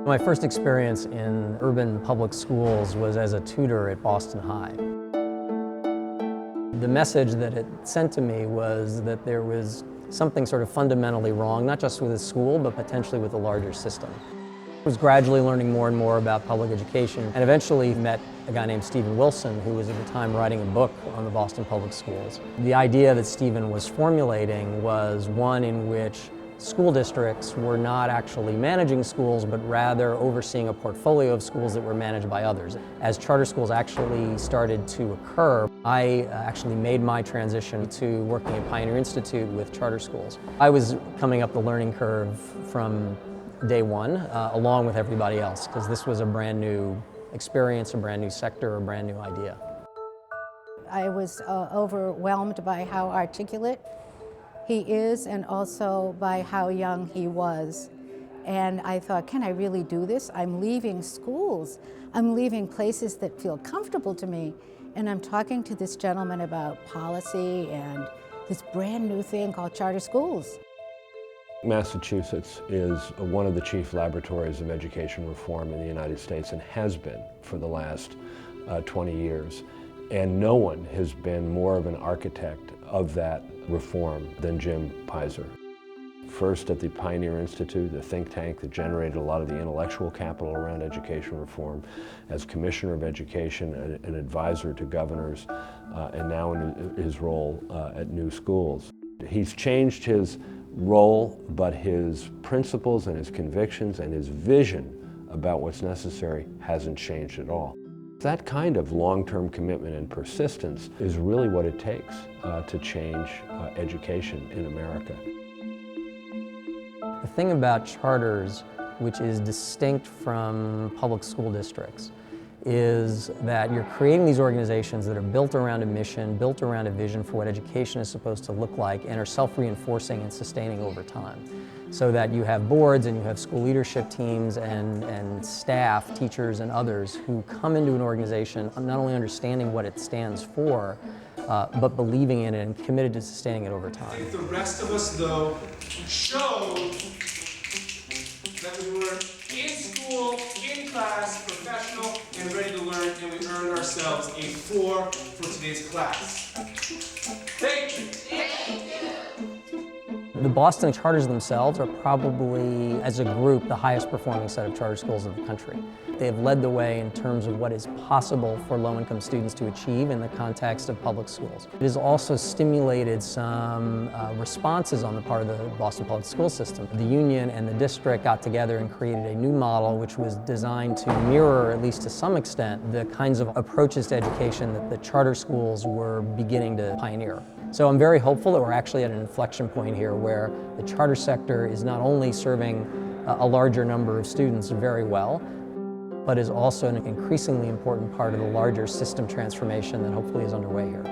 My first experience in urban public schools was as a tutor at Boston High. The message that it sent to me was that there was something sort of fundamentally wrong, not just with the school, but potentially with the larger system. I was gradually learning more and more about public education, and eventually met a guy named Stephen Wilson, who was at the time writing a book on the Boston public schools. The idea that Stephen was formulating was one in which school districts were not actually managing schools, but rather overseeing a portfolio of schools that were managed by others. As charter schools actually started to occur, I actually made my transition to working at Pioneer Institute with charter schools. I was coming up the learning curve from day one, along with everybody else, because this was a brand new experience, a brand new sector, a brand new idea. I was overwhelmed by how articulate he is, and also by how young he was. And I thought, can I really do this? I'm leaving schools. I'm leaving places that feel comfortable to me. And I'm talking to this gentleman about policy and this brand new thing called charter schools. Massachusetts is one of the chief laboratories of education reform in the United States, and has been for the last 20 years. And no one has been more of an architect of that reform than Jim Peyser. First at the Pioneer Institute, the think tank that generated a lot of the intellectual capital around education reform, as Commissioner of Education, an advisor to governors, and now in his role at new schools. He's changed his role, but his principles and his convictions and his vision about what's necessary hasn't changed at all. That kind of long-term commitment and persistence is really what it takes to change education in America. The thing about charters, which is distinct from public school districts, is that you're creating these organizations that are built around a mission, built around a vision for what education is supposed to look like, and are self-reinforcing and sustaining over time. So that you have boards and you have school leadership teams and staff, teachers and others who come into an organization not only understanding what it stands for, but believing in it and committed to sustaining it over time. I think the rest of us, though, showed that we were in school, in class, professional, and ready to learn, and we earned ourselves a 4 for today's class. Thank you. Thank you. The Boston charters themselves are probably, as a group, the highest performing set of charter schools in the country. They have led the way in terms of what is possible for low-income students to achieve in the context of public schools. It has also stimulated some responses on the part of the Boston public school system. The union and the district got together and created a new model which was designed to mirror, at least to some extent, the kinds of approaches to education that the charter schools were beginning to pioneer. So I'm very hopeful that we're actually at an inflection point here where the charter sector is not only serving a larger number of students very well, but is also an increasingly important part of the larger system transformation that hopefully is underway here.